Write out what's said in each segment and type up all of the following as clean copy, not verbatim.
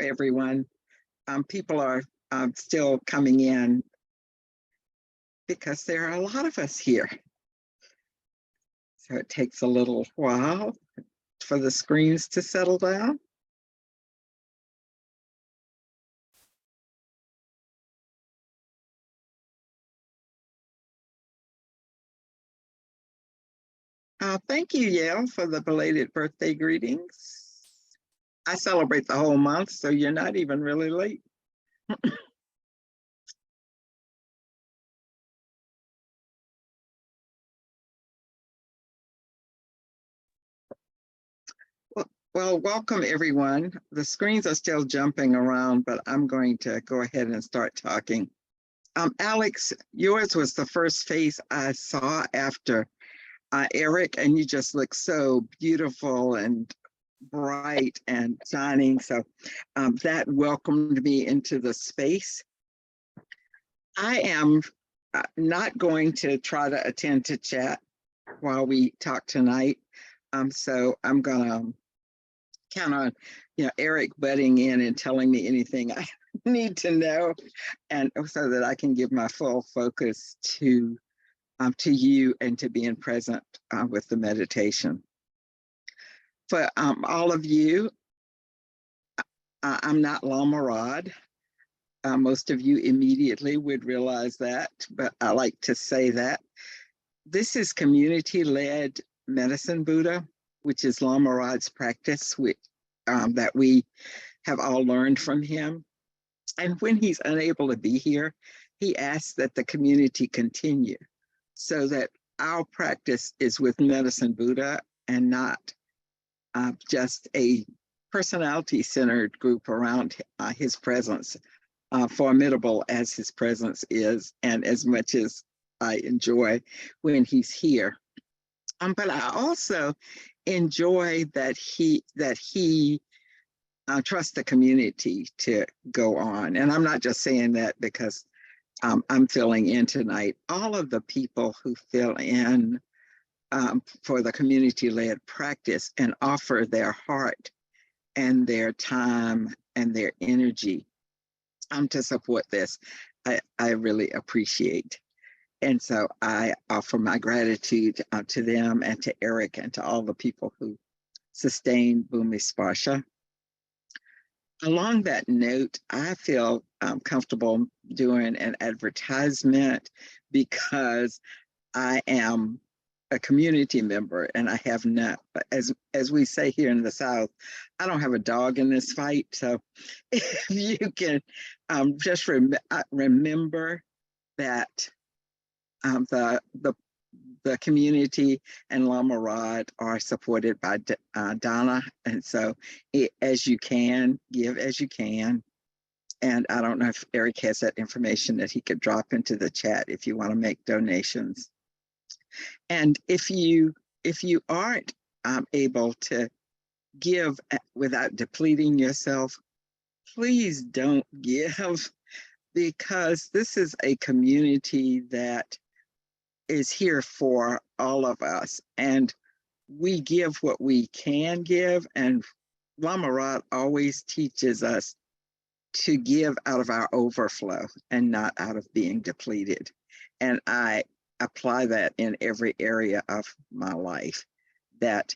everyone. People are still coming in because there are a lot of us here. So it takes a little while for the screens to settle down. Thank you, Yale, for the belated birthday greetings. I celebrate the whole month, so you're not even really late. Well, welcome everyone. The screens are still jumping around, but I'm going to go ahead and start talking. Alex, yours was the first face I saw after Eric, and you just look so beautiful and bright and shining. So that welcomed me into the space. I am not going to try to attend to chat while we talk tonight. So I'm gonna count on, Eric butting in and telling me anything I need to know, and so that I can give my full focus to you and to being present with the meditation. For all of you, I'm not Lama Rod. Most of you immediately would realize that, but I like to say that. This is community-led medicine Buddha, which is Lama Rod's practice that we have all learned from him. And when he's unable to be here, he asks that the community continue so that our practice is with medicine Buddha and not just a personality-centered group around his presence, formidable as his presence is, and as much as I enjoy when he's here. But I also enjoy that he trusts the community to go on. And I'm not just saying that because I'm filling in tonight. All of the people who fill in for the community-led practice and offer their heart and their time and their energy to support this, I really appreciate. And so I offer my gratitude to them and to Eric and to all the people who sustain Bhumi Sparsha. Along that note, I feel comfortable doing an advertisement because I am a community member and I have not, as we say here in the South, I don't have a dog in this fight. So if you can just remember that the community and Lama Rod are supported by Donna. And so as you can, give as you can. And I don't know if Eric has that information that he could drop into the chat if you want to make donations. And if you aren't able to give without depleting yourself, please don't give, because this is a community that is here for all of us, and we give what we can give, and Lama Rod always teaches us to give out of our overflow and not out of being depleted. And I apply that in every area of my life. That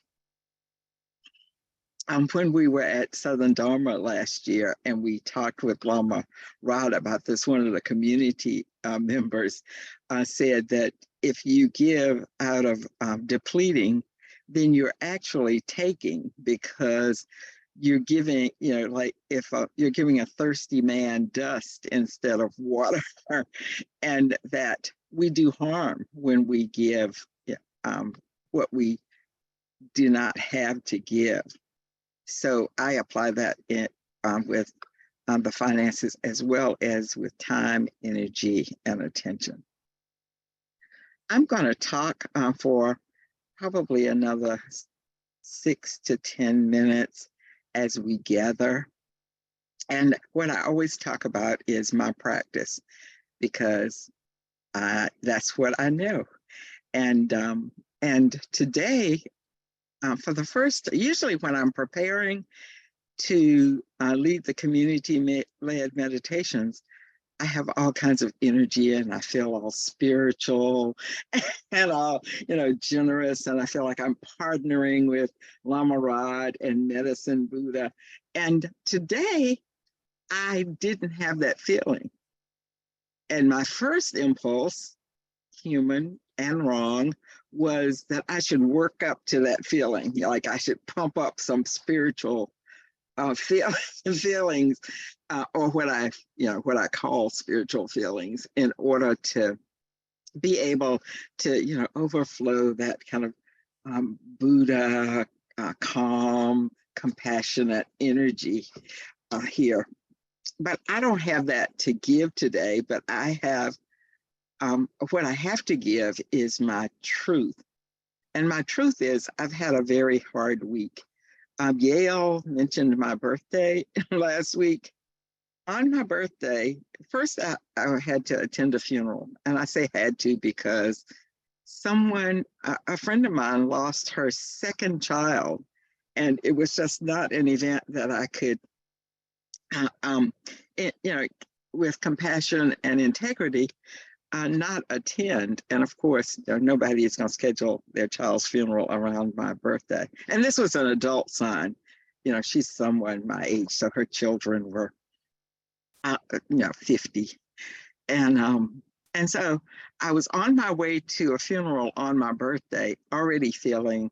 when we were at Southern Dharma last year and we talked with Lama Rod about this, one of the community members said that if you give out of depleting, then you're actually taking, because you're giving, like if you're giving a thirsty man dust instead of water, and that we do harm when we give what we do not have to give. So I apply that with the finances as well as with time, energy, and attention. I'm going to talk for probably another 6 to 10 minutes as we gather. And what I always talk about is my practice, because that's what I know. And today, for the first, usually when I'm preparing to lead the community-led meditations, I have all kinds of energy and I feel all spiritual and all, generous. And I feel like I'm partnering with Lama Rod and Medicine Buddha. And today, I didn't have that feeling. And my first impulse, human and wrong, was that I should work up to that feeling. Like I should pump up some spiritual feelings, or what I call spiritual feelings, in order to be able to, overflow that kind of Buddha, calm, compassionate energy here. But I don't have that to give today, but I have, what I have to give is my truth. And my truth is I've had a very hard week. Yale mentioned my birthday last week. On my birthday, first I had to attend a funeral. And I say had to because a friend of mine lost her second child. And it was just not an event that I could, with compassion and integrity, not attend. And of course, nobody is going to schedule their child's funeral around my birthday. And this was an adult son. She's someone my age, so her children were, 50. And so I was on my way to a funeral on my birthday, already feeling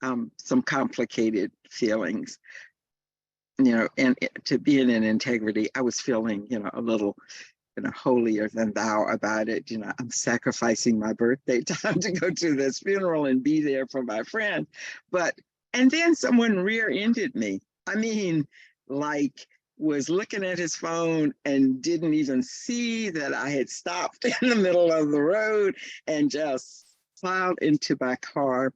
some complicated feelings. And to be in integrity, I was feeling, a little, holier than thou about it. I'm sacrificing my birthday time to go to this funeral and be there for my friend. And then someone rear-ended me. I mean, like, was looking at his phone and didn't even see that I had stopped in the middle of the road and just plowed into my car,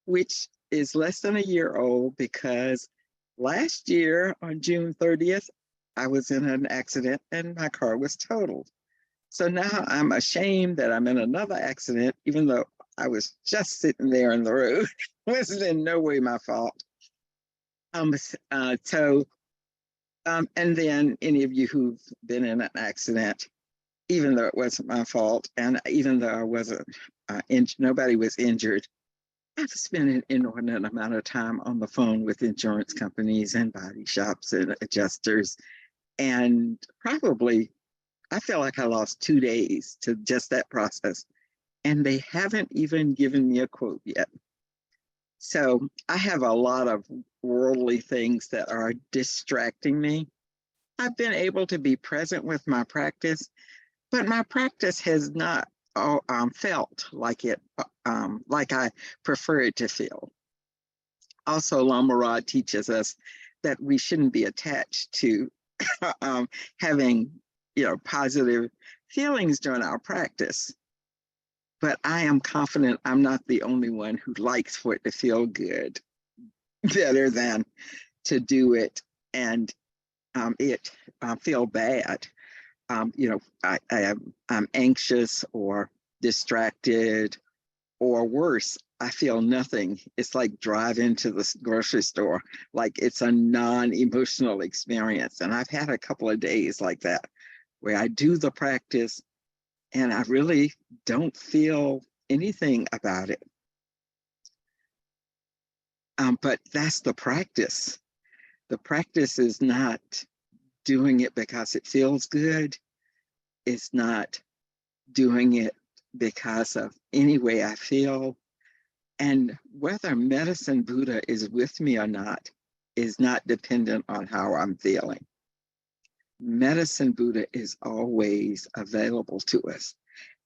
which is less than a year old, because last year on June 30th, I was in an accident and my car was totaled. So now I'm ashamed that I'm in another accident, even though I was just sitting there in the road. It wasn't in no way my fault. And then any of you who've been in an accident, even though it wasn't my fault, and even though I wasn't, nobody was injured, I've spent an inordinate amount of time on the phone with insurance companies and body shops and adjusters. And probably, I feel like I lost 2 days to just that process. And they haven't even given me a quote yet. So I have a lot of worldly things that are distracting me. I've been able to be present with my practice, but my practice has not felt like I prefer it to feel. Also, Lama Rod teaches us that we shouldn't be attached to having, positive feelings during our practice. But I am confident I'm not the only one who likes for it to feel good, better than to do it and it feel bad. I'm anxious or distracted, or worse, I feel nothing. It's like driving to the grocery store, like it's a non-emotional experience. And I've had a couple of days like that, where I do the practice and I really don't feel anything about it. But that's the practice. The practice is not doing it because it feels good. It's not doing it because of any way I feel. And whether Medicine Buddha is with me or not is not dependent on how I'm feeling. Medicine Buddha is always available to us.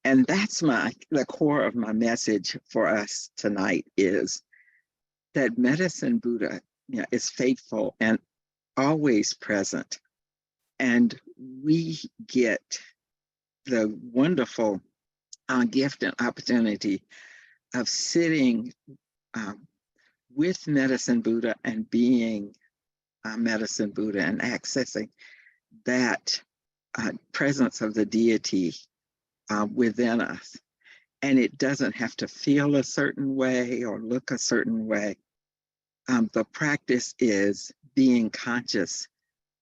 And that's the core of my message for us tonight, is that Medicine Buddha, is faithful and always present. And we get the wonderful gift and opportunity of sitting with Medicine Buddha and being Medicine Buddha and accessing that presence of the deity within us. And it doesn't have to feel a certain way or look a certain way. The practice is being conscious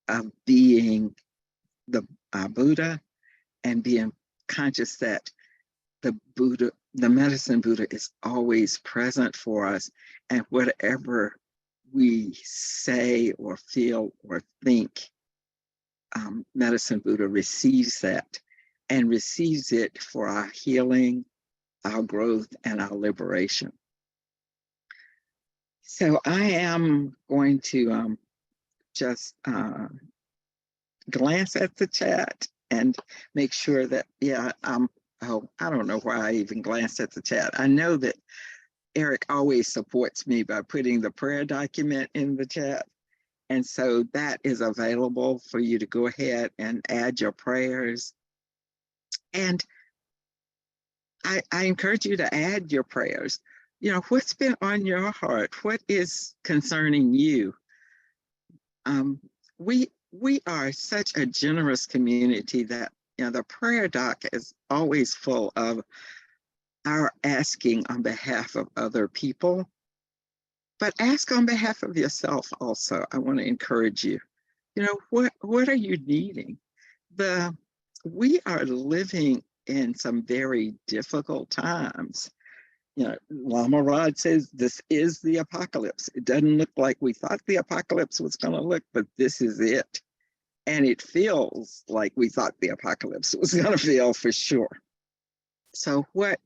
of being the Buddha, and being conscious that the Buddha, the medicine Buddha, is always present for us, and whatever we say or feel or think, medicine Buddha receives that and receives it for our healing, our growth, and our liberation. So I am going to just glance at the chat and make sure that, yeah, oh, I don't know why I even glanced at the chat. I know that Eric always supports me by putting the prayer document in the chat. And so that is available for you to go ahead and add your prayers. And I encourage you to add your prayers. You know, what's been on your heart? What is concerning you? We are such a generous community that, you know, the prayer doc is always full of our asking on behalf of other people, but ask on behalf of yourself also. I want to encourage you. You know, what are you needing? We are living in some very difficult times. You know, Lama Rod says this is the apocalypse. It doesn't look like we thought the apocalypse was going to look, but this is it. And it feels like we thought the apocalypse was going to feel for sure. So let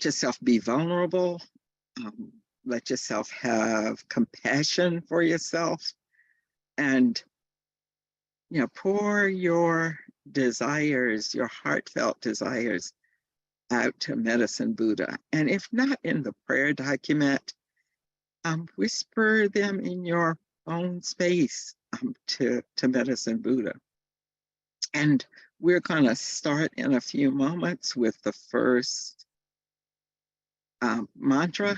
yourself be vulnerable. Let yourself have compassion for yourself, and, you know, pour your desires, your heartfelt desires, out to Medicine Buddha. And if not in the prayer document, whisper them in your own space to Medicine Buddha. And we're going to start in a few moments with the first mantra,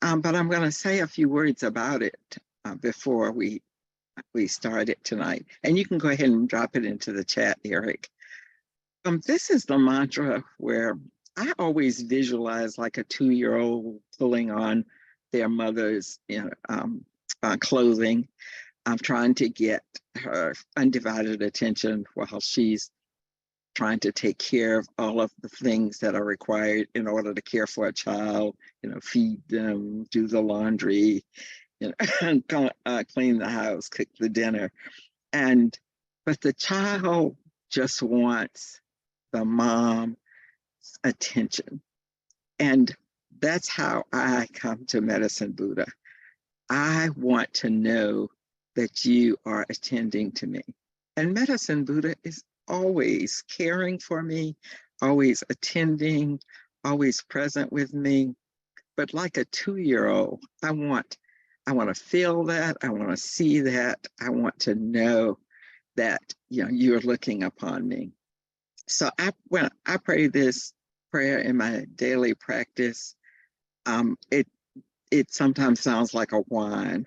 but I'm going to say a few words about it before we start it tonight. And you can go ahead and drop it into the chat, Eric. This is the mantra where I always visualize like a 2-year-old pulling on their mother's, clothing. I'm trying to get her undivided attention while she's trying to take care of all of the things that are required in order to care for a child, you know, feed them, do the laundry, you know, clean the house, cook the dinner. But the child just wants the mom's attention. And that's how I come to Medicine Buddha. I want to know that you are attending to me. And Medicine Buddha is always caring for me, always attending, always present with me. But like a 2-year-old, I want to feel that, I want to see that, I want to know that, you know, you're looking upon me. So when I pray this prayer in my daily practice, it sometimes sounds like a whine.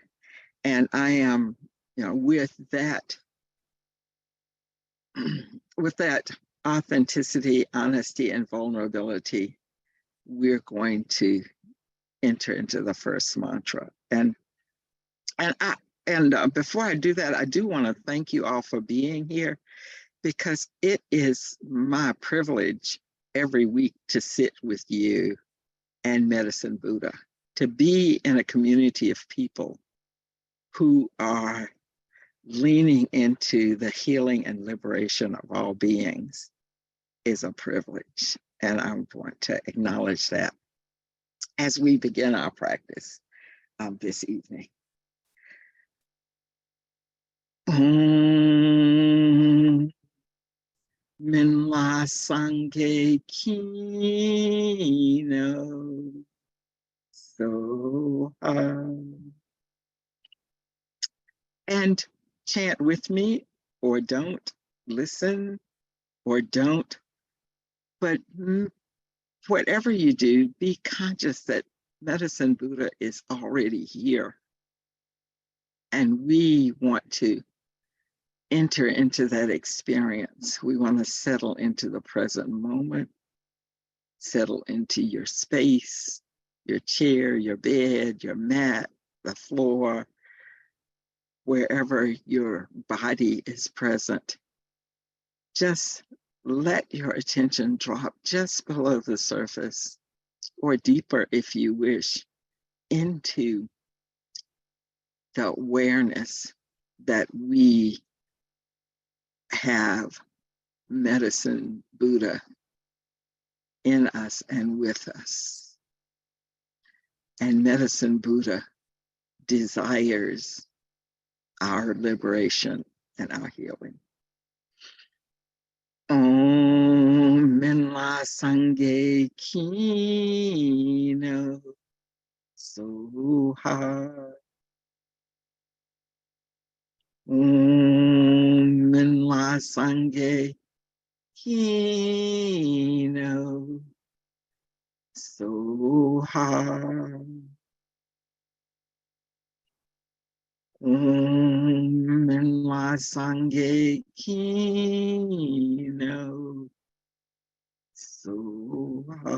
And I am, you know, with that authenticity, honesty, and vulnerability, we're going to enter into the first mantra. And before I do that, I do want to thank you all for being here, because it is my privilege every week to sit with you and Medicine Buddha, to be in a community of people who are leaning into the healing and liberation of all beings is a privilege. And I want to acknowledge that as we begin our practice this evening. Min la sangye kino so and chant with me, or don't, listen or don't, but whatever you do, be conscious that Medicine Buddha is already here, and we want to enter into that experience. We want to settle into the present moment, settle into your space, your chair, your bed, your mat, the floor, wherever your body is present. Just let your attention drop just below the surface, or deeper if you wish, into the awareness that we have medicine Buddha in us and with us. And medicine Buddha desires our liberation and our healing. Om Minla Sangye Kino Soha. Om Minla Sangye Kino Soha. Om Minla Sangye Kino Soha.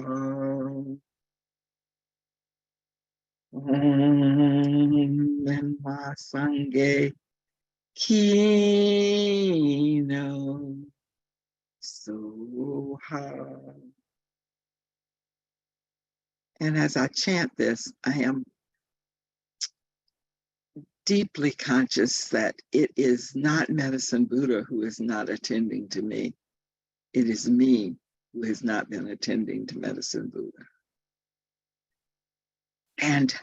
Om Minla Sangye Kino Soha. And as I chant this, I am deeply conscious that it is not Medicine Buddha who is not attending to me. It is me who has not been attending to Medicine Buddha. And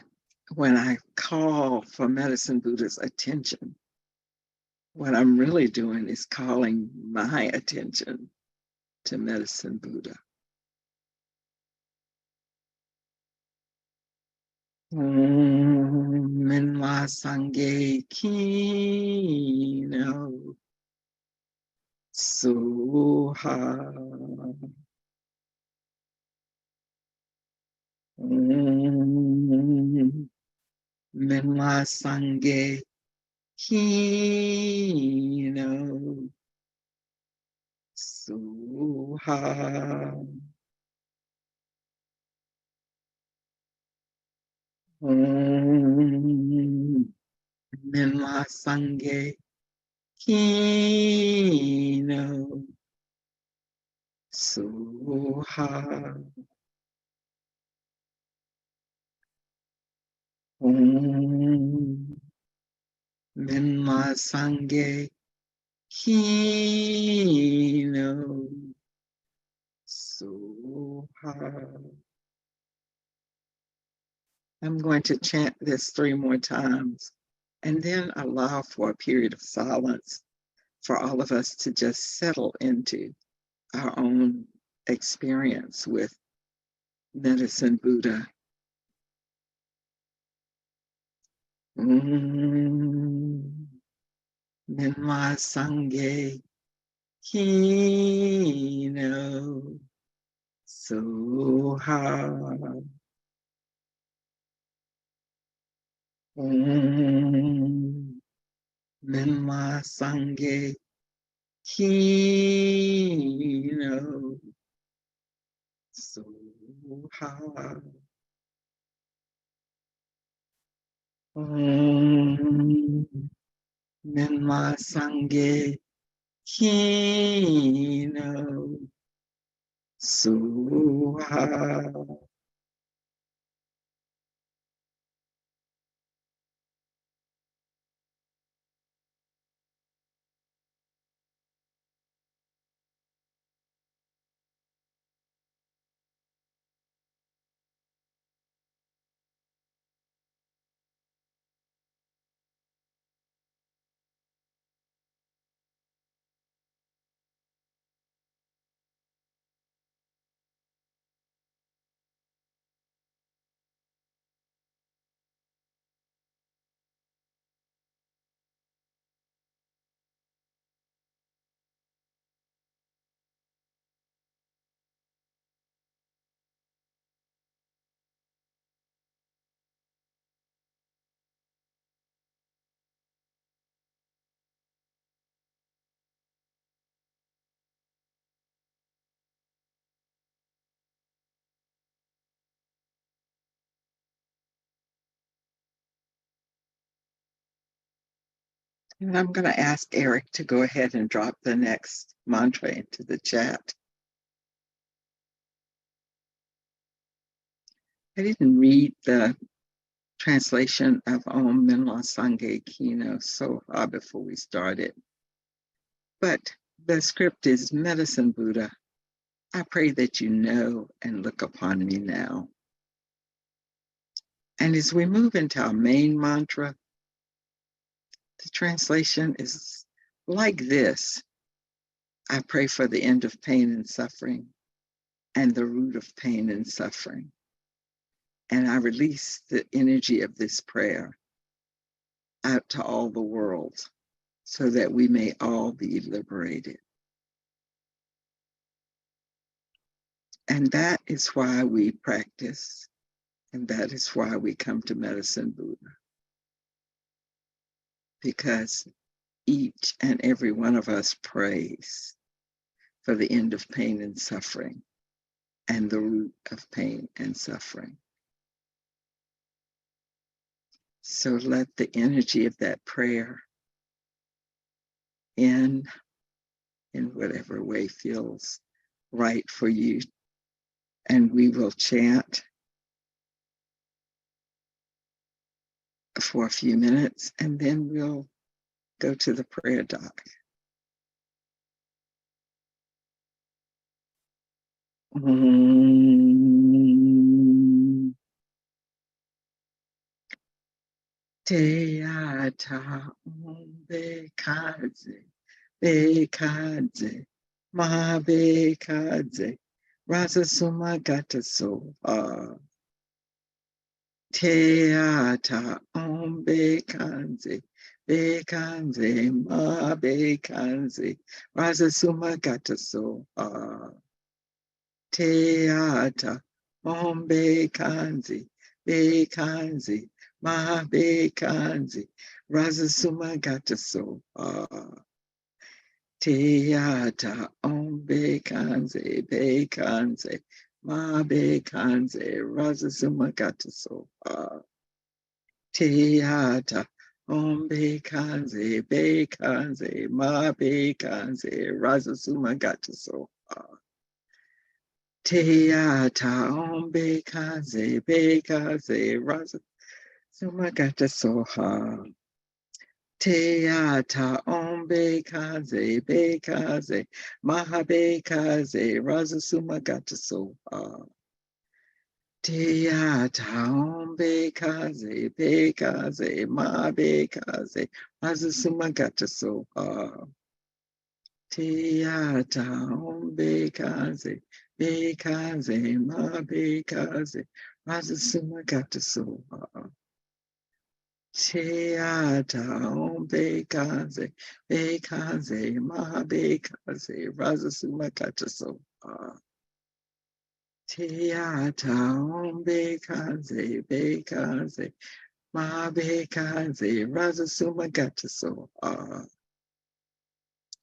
when I call for Medicine Buddha's attention, what I'm really doing is calling my attention to Medicine Buddha. Minla Sangye Kino Soha. Minla Sangye Kino Soha. Minla Sangye Kino Soha. Minla Sangye Kino Soha. I'm going to chant this 3 more times and then allow for a period of silence for all of us to just settle into our own experience with Medicine Buddha. Minla Sangye Kino Soha. Minla Sangye Kino Soha. Minla Sangye Kino Soha. And I'm going to ask Eric to go ahead and drop the next mantra into the chat. I didn't read the translation of Om Minla Sangye Kino Soha before we started, but the script is Medicine Buddha. I pray that you know and look upon me now. And as we move into our main mantra, the translation is like this. I pray for the end of pain and suffering and the root of pain and suffering. And I release the energy of this prayer out to all the world so that we may all be liberated. And that is why we practice, and that is why we come to Medicine Buddha. Because each and every one of us prays for the end of pain and suffering and the root of pain and suffering. So let the energy of that prayer in whatever way feels right for you. And we will chant for a few minutes, and then we'll go to the prayer doc. Teata Bekadze, Bekadze, Ma Bekadze, Rasa Sumagata Soha. Teata Bekadze, Bekadze, Ma Bekadze, Rasa Sumagata Soha. Teata Bekadze, Bekadze, Ma Bekadze, Rasa Sumagata Soha. Teata Bekadze, Bekadze, Ma Bekadze, Rasa Sumagata Soha. Teata Bekadze, Bekadze, Ma Bekadze, Rasa Sumagata Soha. Teata Bekadze, Bekadze, Rasa Sumagata Soha. Teata Bekadze, Bekadze, Maha Bekadze, Rasa Sumagata Soha. Teata Bekadze, Bekadze, Ma Bekadze, Rasa Sumagata Soha. Teata Bekadze, Bekadze, Ma Bekadze, Rasa Sumagata Soha. Teata Bekadze, Bekadze, Ma Bekadze, Rasa Sumagata Soha. Teata Bekadze, Bekadze, Ma Bekadze, Rasa Sumagata Soha.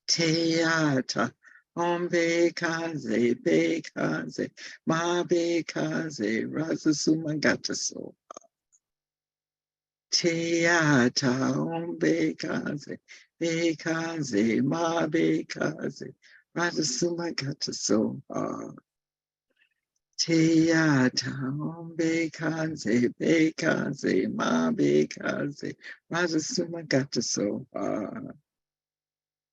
Teata Bekadze, Bekadze, Ma Bekadze, Rasa Sumagata Soha. Teata Bekadze, Bekadze, Ma Bekadze, Rasa Sumagata Soha. Teata Bekadze, Bekadze, Ma Bekadze, Rasa Sumagata Soha.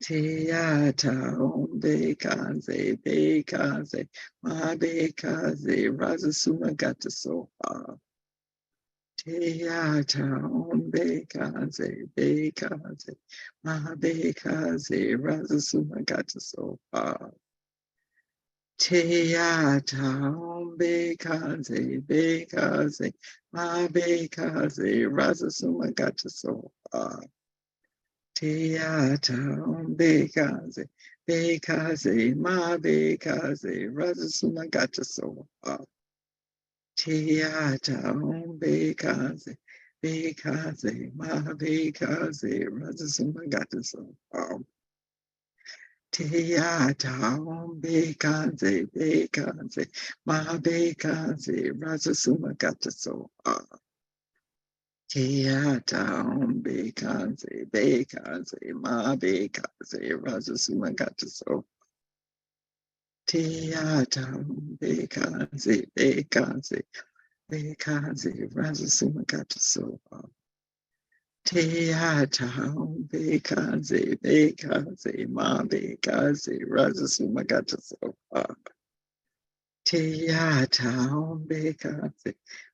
Teata Bekadze, Bekadze, Ma Bekadze, Rasa Sumagata Soha. Teata Bekadze, Bekadze, Ma Bekadze, Rasa Sumagata Soha. Teata Bekadze, Bekadze, Ma Bekadze, Rasa Sumagata Soha. Teata Bekadze, Bekadze, Ma Bekadze, Rasa Sumagata Soha. Teata Bekadze, Bekadze, Ma Bekadze, Rasa Sumagata Soha. Teata Bekadze, Bekadze, Ma Bekadze, Rasa Sumagata Soha. Tiata bekanze bekanze ma bekanze razasuma gataso. Tiata bekanze bekanze bekanze razasuma gataso. Tiata bekanze bekanze ma bekanze razasuma gataso. Tiata bekanze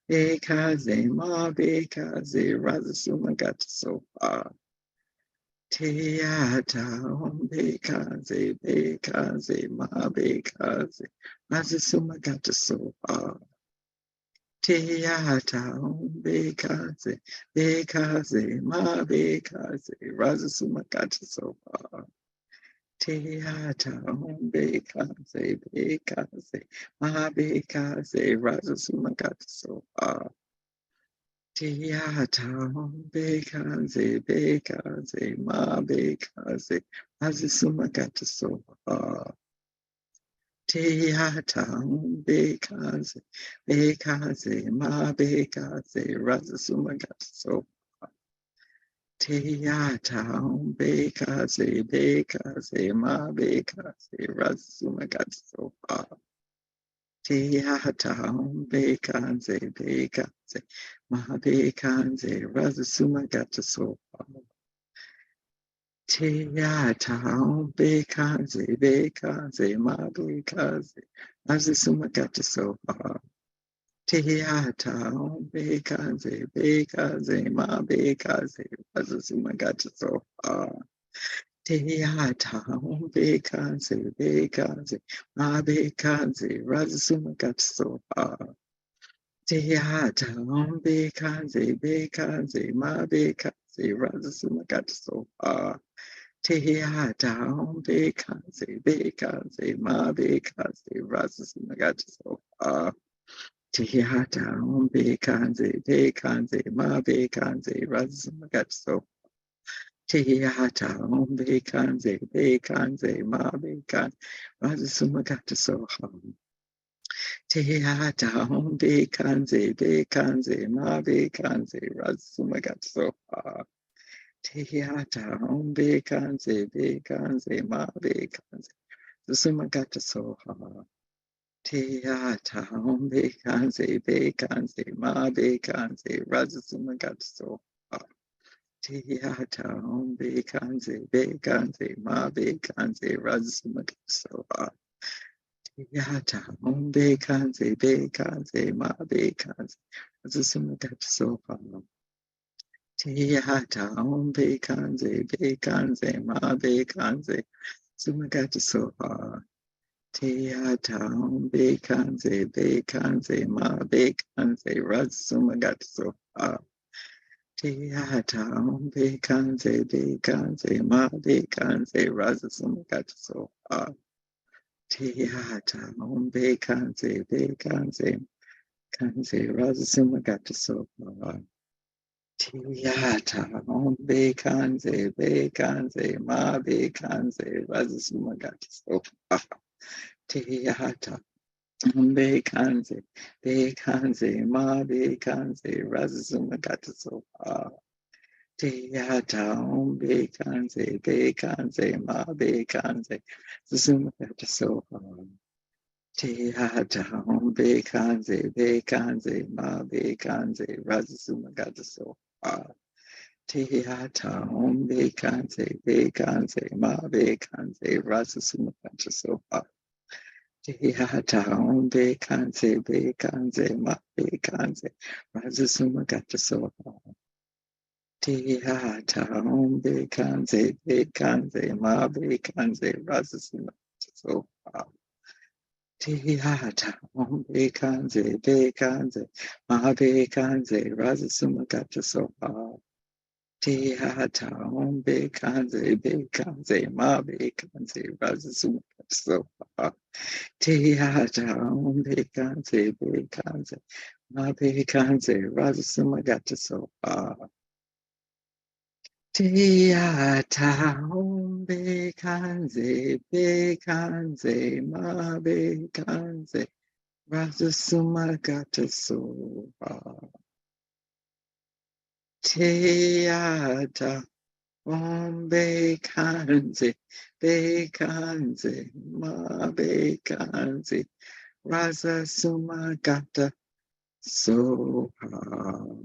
bekanze ma bekanze razasuma gataso. Teata bekaze bekaze ma bekaze Razasuma gata sopa. Teata bekaze bekaze ma bekaze Razasuma gata sopa. Teata bekaze bekaze ma bekaze Razasuma gata sopa. Tiata bekaze bekaze ma bekaze Azisuma gata sopa. Tiata bekaze bekaze ma bekaze Razasuma gata sopa. Tiata bekaze bekaze ma bekaze Razasuma gata sopa. Tiata bekaze bekaze ma bekaze Razasuma gata sopa. Tiata bekaze bekaze ma bekaze Razasuma gata sopa. Tiata bekaze bekaze ma bekaze Razasuma gata sopa. Tiata bekaze bekaze ma bekaze Razasuma gata sopa. Tiata bekaze bekaze ma bekaze Razasuma gata sopa. Tiata bekaze bekaze ma bekaze Razasuma gata sopa. Tiata bekaze bekaze ma bekaze Razasuma gata sopa. Tiata bekaze bekaze ma bekaze Razasuma gata sopa. Tiata bekaze bekaze ma bekaze Razasuma gata sopa. Tiata bekaze bekaze ma bekaze Razasuma gata sopa. Tiata bekaze bekaze ma bekaze Razasuma gata sopa. Tiata bekaze bekaze ma bekaze Razasuma gata sopa. Tiata bekaze bekaze ma bekaze Razasuma gata sopa. Tiata bekaze bekaze ma bekaze Razasuma gata sopa. Tiata bekaze bekaze ma bekaze Razasuma gata sopa. Tiata bekaze bekaze ma bekaze Razasuma gata sopa. Tiata bekaze bekaze kanze Razasuma gata sopa. Tiata bekaze bekaze ma bekaze Razasuma gata sopa. Tiata bekaze bekaze ma bekaze Razasuma gata sopa. Tiata bekaze bekaze ma bekaze Razasuma gata sopa. Tiata bekaze bekaze ma bekaze Razasuma gata sopa. Tiata bekaze bekaze ma bekaze Razasuma gata sopa. Tiata bekaze bekaze ma bekaze Razasuma gata sopa. Tiata bekaze bekaze ma bekaze Razasuma gata sopa. Tiata bekaze bekaze ma bekaze Razasuma gata sopa. Tiata bekaze bekaze ma bekaze Razasuma gata sopa. Tiata bekaze bekaze ma bekaze Razasuma gata sopa. Tiata bekaze bekaze ma bekaze Razasuma gata sopa. Teata Ombe kanze, bekanze, ma bekanze, rasa sumagata soha.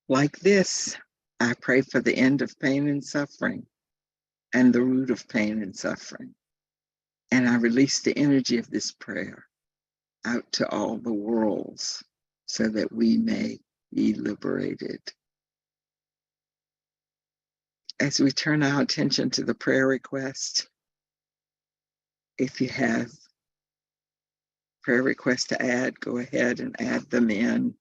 Like this, I pray for the end of pain and suffering and the root of pain and suffering. And I release the energy of this prayer out to all the worlds so that we may be liberated. As we turn our attention to the prayer request, if you have prayer requests to add, go ahead and add them in.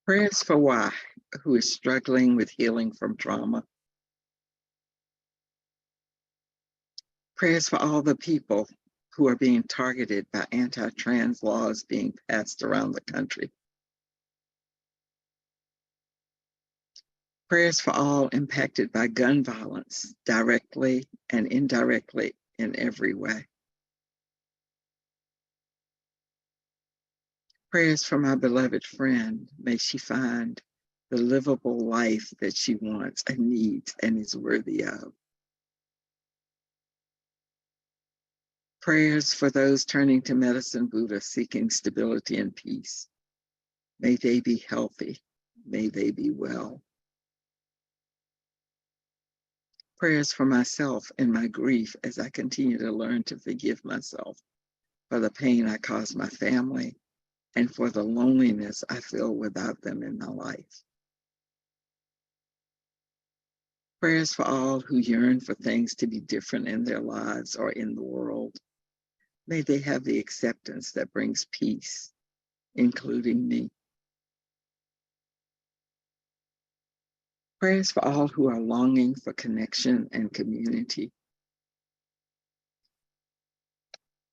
Prayers for Y, who is struggling with healing from trauma. Prayers for all the people who are being targeted by anti-trans laws being passed around the country. Prayers for all impacted by gun violence, directly and indirectly in every way. Prayers for my beloved friend. May she find the livable life that she wants and needs and is worthy of. Prayers for those turning to Medicine Buddha seeking stability and peace. May they be healthy. May they be well. Prayers for myself and my grief as I continue to learn to forgive myself for the pain I caused my family and for the loneliness I feel without them in my life. Prayers for all who yearn for things to be different in their lives or in the world. May they have the acceptance that brings peace, including me. Prayers for all who are longing for connection and community.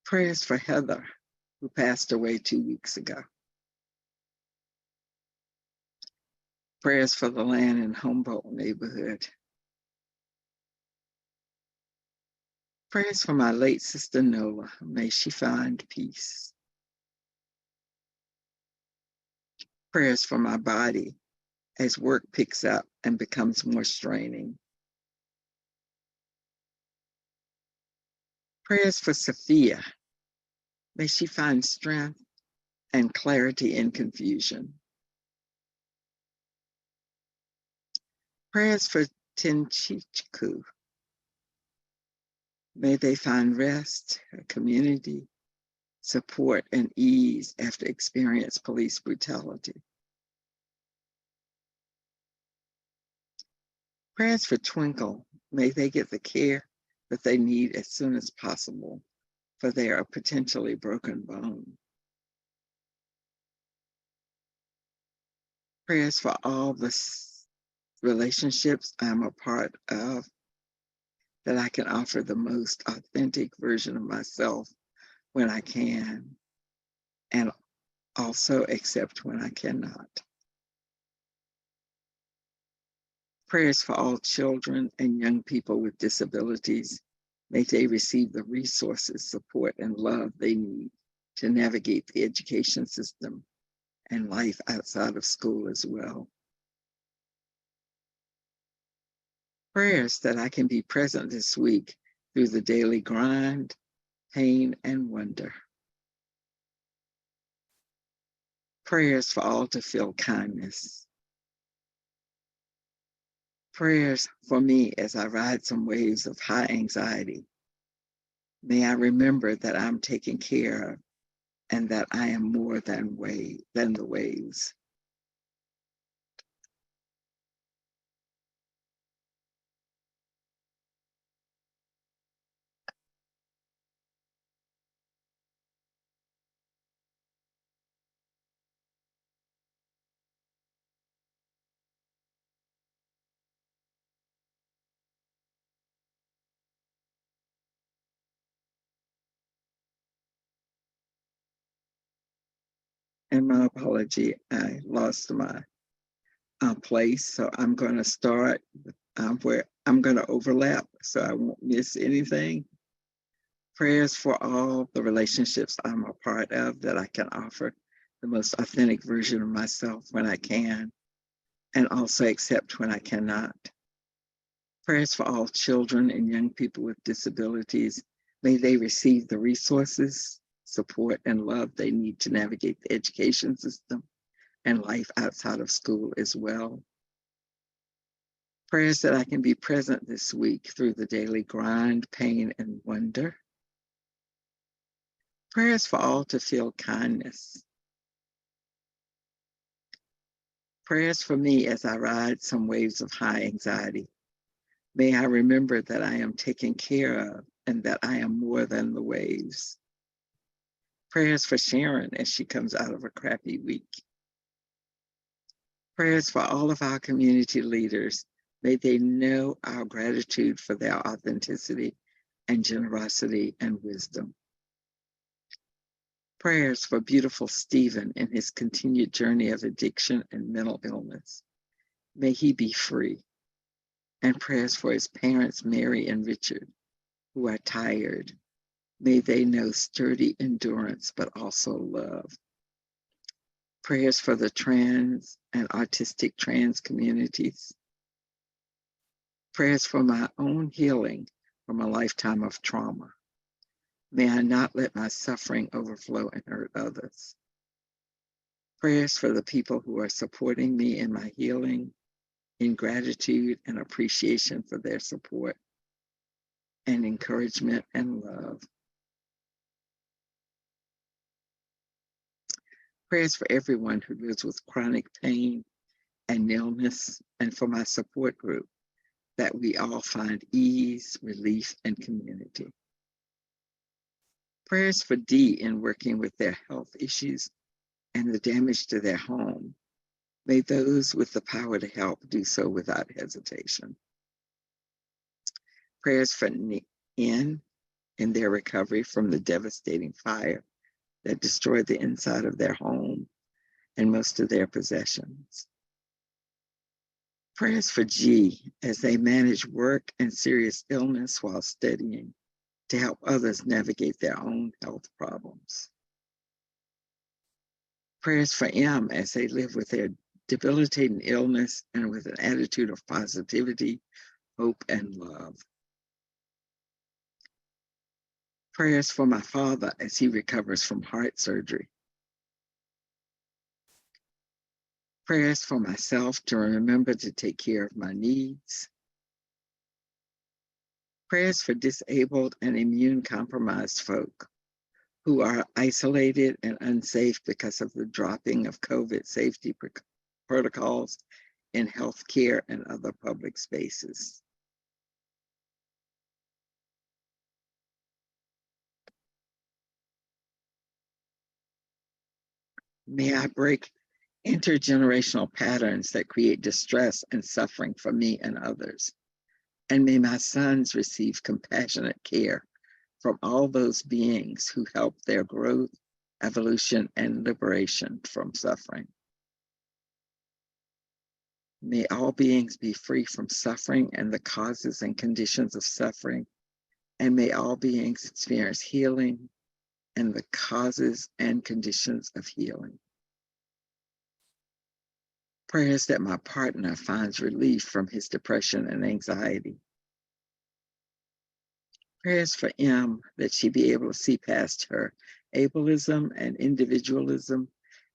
Prayers for Heather, who passed away 2 weeks ago. Prayers for the land in Humboldt neighborhood. Prayers for my late sister Nola. May she find peace. Prayers for my body as work picks up and becomes more straining. Prayers for Sophia. May she find strength and clarity in confusion. Prayers for Tinchiku. May they find rest, community, support, and ease after experience police brutality. Prayers for Twinkle. May they get the care that they need as soon as possible, for they are a potentially broken bone. Prayers for all the relationships I'm a part of, that I can offer the most authentic version of myself when I can, and also accept when I cannot. Prayers for all children and young people with disabilities. May they receive the resources, support, and love they need to navigate the education system and life outside of school as well. Prayers that I can be present this week through the daily grind, pain, and wonder. Prayers for all to feel kindness. Prayers for me as I ride some waves of high anxiety. May I remember that I'm taken care of and that I am more than the waves. And my apology, I lost my place. So I'm going to start where I'm going to overlap so I won't miss anything. Prayers for all the relationships I'm a part of, that I can offer the most authentic version of myself when I can, and also accept when I cannot. Prayers for all children and young people with disabilities. May they receive the resources, support, and love they need to navigate the education system and life outside of school as well. Prayers that I can be present this week through the daily grind, pain, and wonder. Prayers for all to feel kindness. Prayers for me as I ride some waves of high anxiety. May I remember that I am taken care of and that I am more than the waves. Prayers for Sharon as she comes out of a crappy week. Prayers for all of our community leaders. May they know our gratitude for their authenticity and generosity and wisdom. Prayers for beautiful Stephen in his continued journey of addiction and mental illness. May he be free. And prayers for his parents, Mary and Richard, who are tired. May they know sturdy endurance, but also love. Prayers for the trans and autistic trans communities. Prayers for my own healing from a lifetime of trauma. May I not let my suffering overflow and hurt others. Prayers for the people who are supporting me in my healing, in gratitude and appreciation for their support and encouragement and love. Prayers for everyone who lives with chronic pain and illness, and for my support group, that we all find ease, relief, and community. Prayers for Dee in working with their health issues and the damage to their home. May those with the power to help do so without hesitation. Prayers for in their recovery from the devastating fire that destroyed the inside of their home and most of their possessions. Prayers for G as they manage work and serious illness while studying to help others navigate their own health problems. Prayers for M as they live with their debilitating illness and with an attitude of positivity, hope, and love. Prayers for my father as he recovers from heart surgery. Prayers for myself to remember to take care of my needs. Prayers for disabled and immune compromised folk who are isolated and unsafe because of the dropping of COVID safety protocols in healthcare and other public spaces. May I break intergenerational patterns that create distress and suffering for me and others. And may my sons receive compassionate care from all those beings who help their growth, evolution, and liberation from suffering. May all beings be free from suffering and the causes and conditions of suffering, and may all beings experience healing and the causes and conditions of healing. Prayers that my partner finds relief from his depression and anxiety. Prayers for M that she be able to see past her ableism and individualism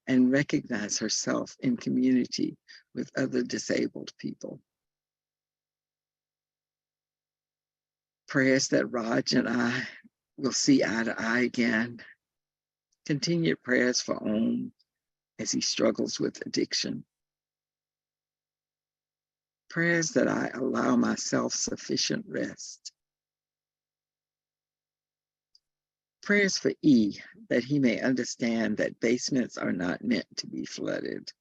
and recognize herself in community with other disabled people. Prayers that Raj and I will see eye to eye again. Continued prayers for Om as he struggles with addiction. Prayers that I allow myself sufficient rest. Prayers for E, that he may understand that basements are not meant to be flooded.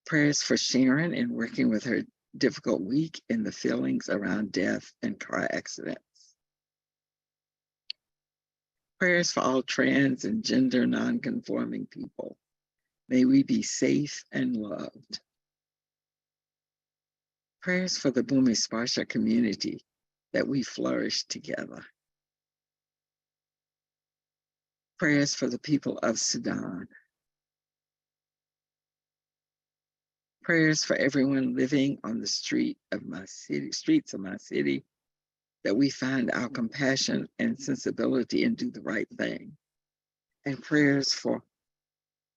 Prayers for Sharon in working with her difficult week in the feelings around death and car accidents. Prayers for all trans and gender nonconforming people. May we be safe and loved. Prayers for the Bumi Sparsha community, that we flourish together. Prayers for the people of Sudan. Prayers for everyone living on the streets of my city, that we find our compassion and sensibility and do the right thing. And prayers for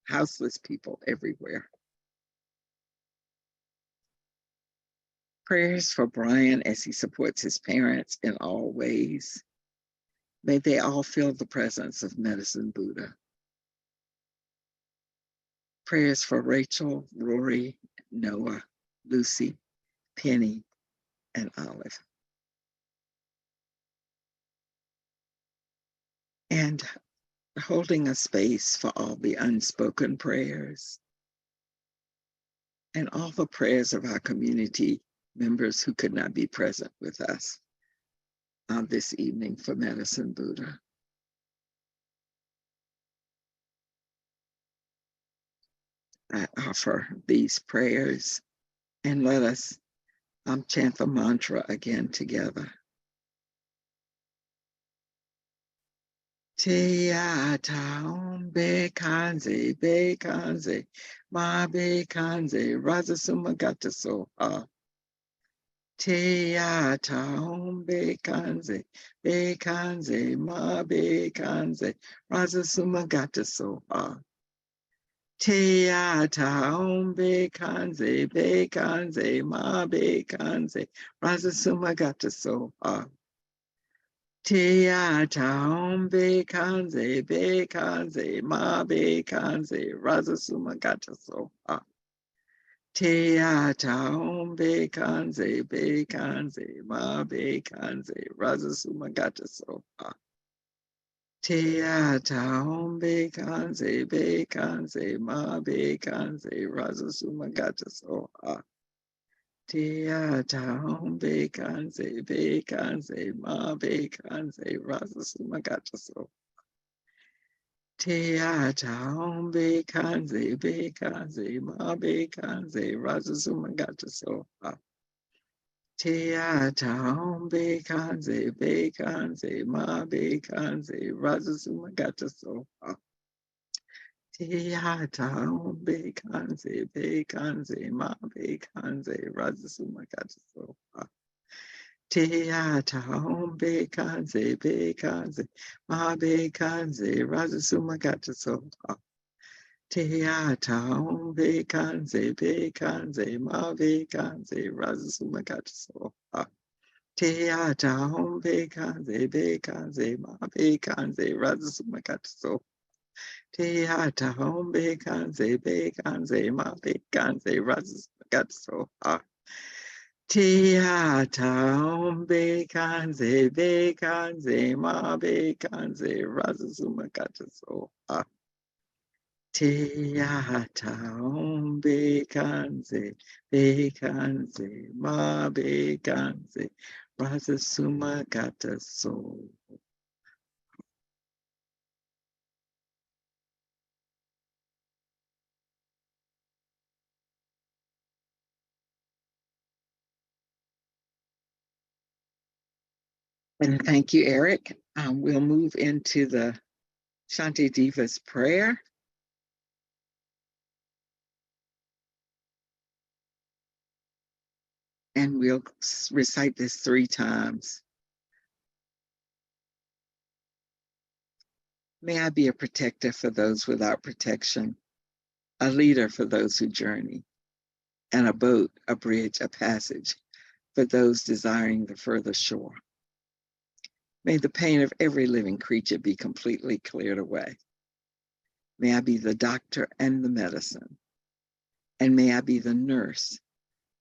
houseless people everywhere. Prayers for Brian as he supports his parents in all ways. May they all feel the presence of Medicine Buddha. Prayers for Rachel, Rory, Noah, Lucy, Penny, and Olive. And holding a space for all the unspoken prayers and all the prayers of our community members who could not be present with us on this evening for Medicine Buddha. I offer these prayers, and let us chant the mantra again together. Te ata be kanze, ma be kanze, razasuma gata soha. Te ata be kanze, ma be kanze, razasuma gata soha. Te ata be kanze, ma be kanze, razasuma gata soha. Te ata be kanze, ma be kanze, razasuma gata soha. Te ata be kanze, ma be kanze, razasuma gata soha. Te ata be kanze, ma be kanze, razasuma gata soha. Te ata be kanze, ma be kanze, razasuma gata soha. Te ata be kanze, ma be kanze, razasuma gata soha. Te ata be kanze, ma be kanze, razasuma gata soha. Te ata be kanze, ma be kanze, razasuma gata soha. Te ata be kanze, ma be kanze, razasuma gata soha. Te ata be kanze, ma be kanze, razasuma gata soha. Te ata be kanze, ma be kanze, razasuma gata soha. Te ata be kanze, ma be kanze, razasuma gata soha. Te ata be kanze, ma be kanze, razasuma gata soha. Te ata be kanze, ma be kanze, razasuma gata soha. And thank you, Eric. We'll move into the Shanti Diva's prayer. And we'll recite this 3 times. May I be a protector for those without protection, a leader for those who journey, and a boat, a bridge, a passage for those desiring the further shore. May the pain of every living creature be completely cleared away. May I be the doctor and the medicine, and may I be the nurse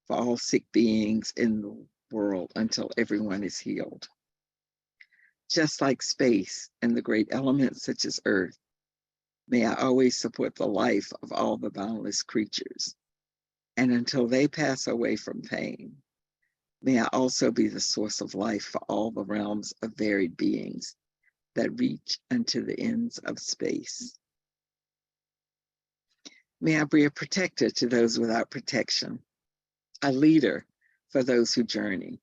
for all sick beings in the world until everyone is healed. Just like space and the great elements such as earth, may I always support the life of all the boundless creatures. And until they pass away from pain, may I also be the source of life for all the realms of varied beings, that reach unto the ends of space. May I be a protector to those without protection, a leader for those who journey,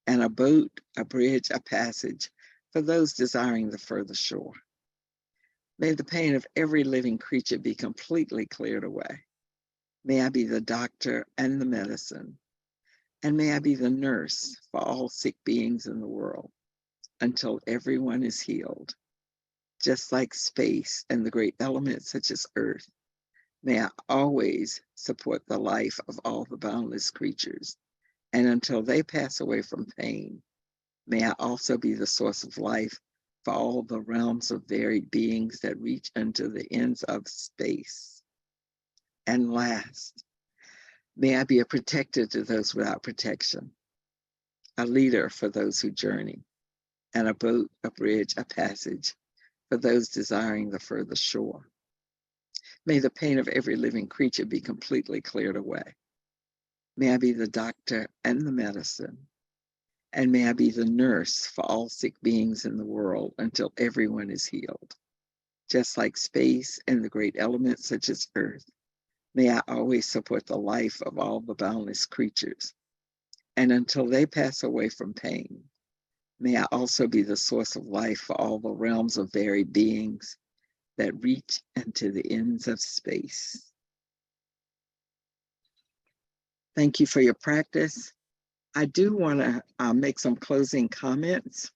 and a boat, a bridge, a passage for those desiring the further shore. May the pain of every living creature be completely cleared away. May I be the doctor and the medicine, and may I be the nurse for all sick beings in the world until everyone is healed. Just like space and the great elements such as earth, may I always support the life of all the boundless creatures, and until they pass away from pain, may I also be the source of life for all the realms of varied beings that reach unto the ends of space. And last, may I be a protector to those without protection, a leader for those who journey, and a boat, a bridge, a passage for those desiring the further shore. May the pain of every living creature be completely cleared away. May I be the doctor and the medicine, and may I be the nurse for all sick beings in the world until everyone is healed. Just like space and the great elements such as earth, may I always support the life of all the boundless creatures, and until they pass away from pain, may I also be the source of life for all the realms of varied beings that reach into the ends of space. Thank you for your practice. I do want to make some closing comments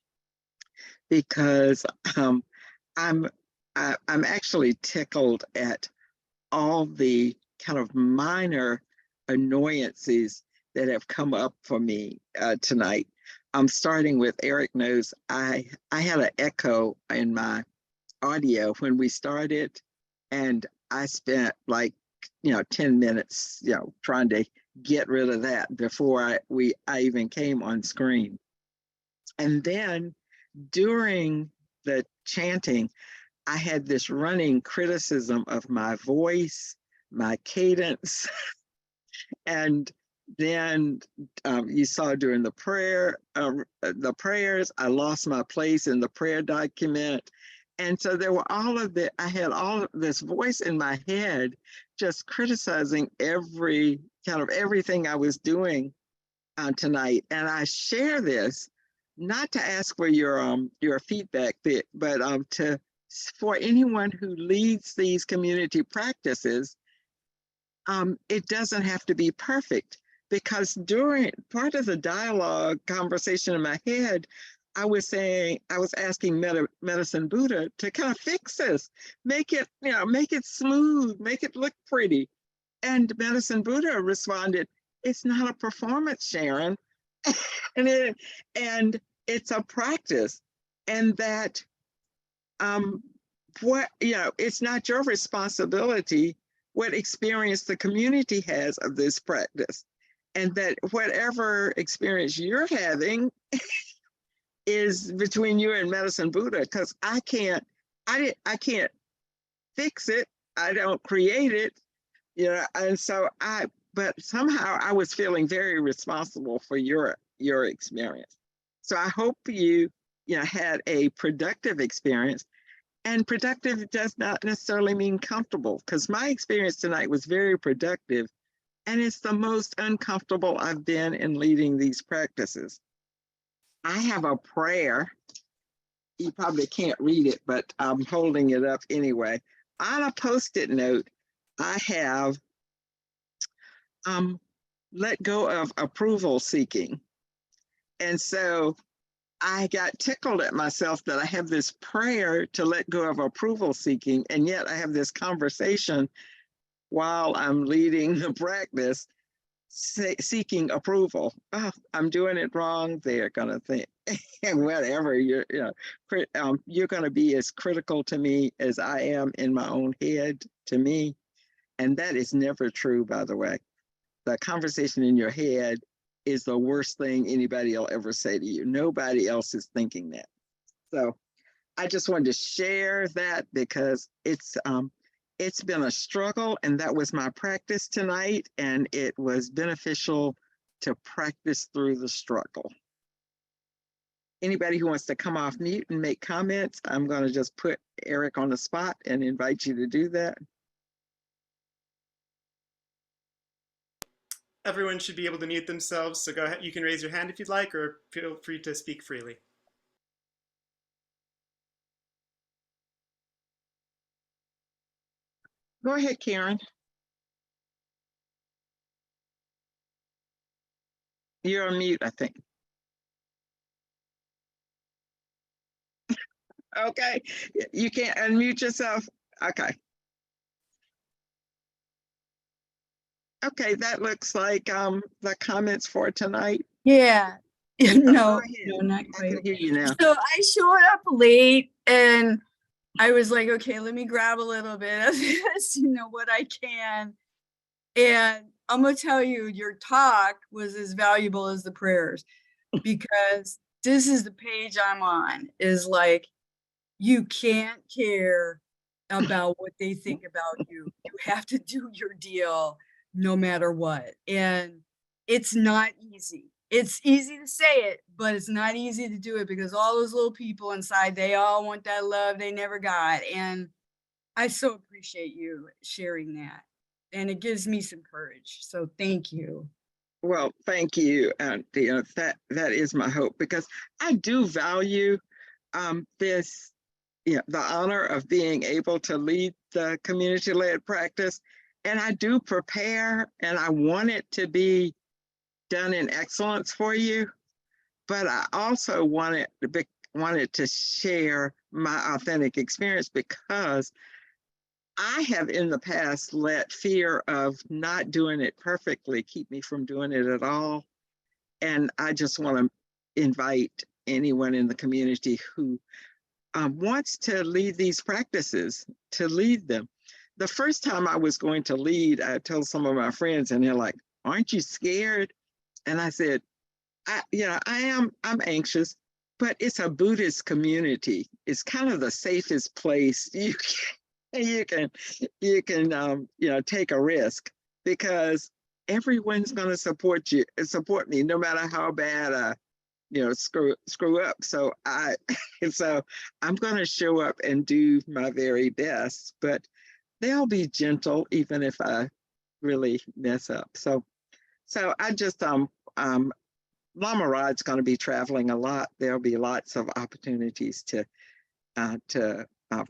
because I'm actually tickled at all the kind of minor annoyances that have come up for me tonight. I'm starting with Eric knows I had an echo in my audio when we started, and I spent like 10 minutes trying to get rid of that before I even came on screen. And then during the chanting, I had this running criticism of my voice, my cadence, and then you saw during the prayers, I lost my place in the prayer document. And so there were I had all of this voice in my head, just criticizing everything I was doing tonight. And I share this not to ask for your feedback, but for anyone who leads these community practices. It doesn't have to be perfect, because during part of the dialogue conversation in my head, I was asking Medicine Buddha to kind of fix this, make it smooth, make it look pretty. And Medicine Buddha responded, "It's not a performance, Sharon." and it's a practice. And that it's not your responsibility what experience the community has of this practice, and that whatever experience you're having is between you and Medicine Buddha, because I can't fix it. I don't create it, and so but somehow I was feeling very responsible for your experience. So I hope you had a productive experience. And productive does not necessarily mean comfortable, because my experience tonight was very productive, and it's the most uncomfortable I've been in leading these practices. I have a prayer. You probably can't read it, but I'm holding it up anyway. On a Post-it note, I have let go of approval seeking. And so I got tickled at myself that I have this prayer to let go of approval seeking, and yet I have this conversation while I'm leading the practice seeking approval. Oh, I'm doing it wrong. They're going to think, whatever, you're going to be as critical to me as I am in my own head to me. And that is never true, by the way. The conversation in your head is the worst thing anybody will ever say to you. Nobody else is thinking that. So I just wanted to share that, because it's been a struggle, and that was my practice tonight, and it was beneficial to practice through the struggle. Anybody who wants to come off mute and make comments, I'm going to just put Eric on the spot and invite you to do that. Everyone should be able to mute themselves, so go ahead. You can raise your hand if you'd like, or feel free to speak freely. Go ahead, Karen. You're on mute, I think. Okay, you can't unmute yourself. Okay. Okay, that looks like the comments for tonight. Yeah. No, not I can quite. hear you now. So I showed up late and I was like, okay, let me grab a little bit of this, what I can. And I'm gonna tell you, your talk was as valuable as the prayers, because this is the page I'm on, is like, you can't care about what they think about you. You have to do your deal no matter what. And it's not easy. It's easy to say it, but it's not easy to do it, because all those little people inside, they all want that love they never got. And I so appreciate you sharing that. And it gives me some courage. So thank you. Well, thank you. And that is my hope, because I do value this, the honor of being able to lead the community-led practice. And I do prepare, and I want it to be done in excellence for you. But I also wanted to share my authentic experience, because I have in the past let fear of not doing it perfectly keep me from doing it at all. And I just want to invite anyone in the community who wants to lead these practices to lead them. The first time I was going to lead, I told some of my friends, and they're like, "Aren't you scared?" And I said, I'm anxious, but it's a Buddhist community. It's kind of the safest place you can take a risk, because everyone's going to support me, no matter how bad screw up. So I'm going to show up and do my very best, but they'll be gentle even if I really mess up. So I just Lama Rod's going to be traveling a lot. There'll be lots of opportunities to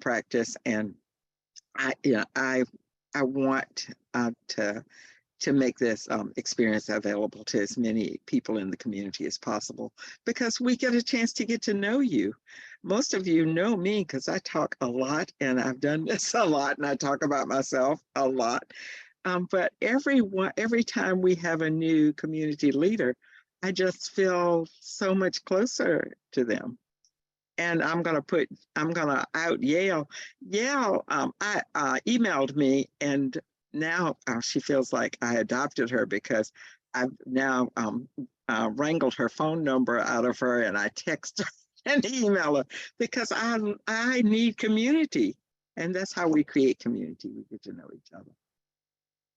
practice, and I want to make this experience available to as many people in the community as possible, because we get a chance to get to know you. Most of you know me because I talk a lot, and I've done this a lot, and I talk about myself a lot. But every time we have a new community leader, I just feel so much closer to them. And I'm gonna out Yale. Yale, I emailed me, and now she feels like I adopted her, because I've now wrangled her phone number out of her, and I text her and email her, because I need community, and that's how we create community. We get to know each other.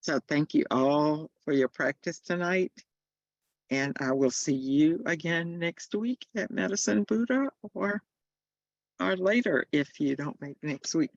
So thank you all for your practice tonight. And I will see you again next week at Medicine Buddha, or later if you don't make next week.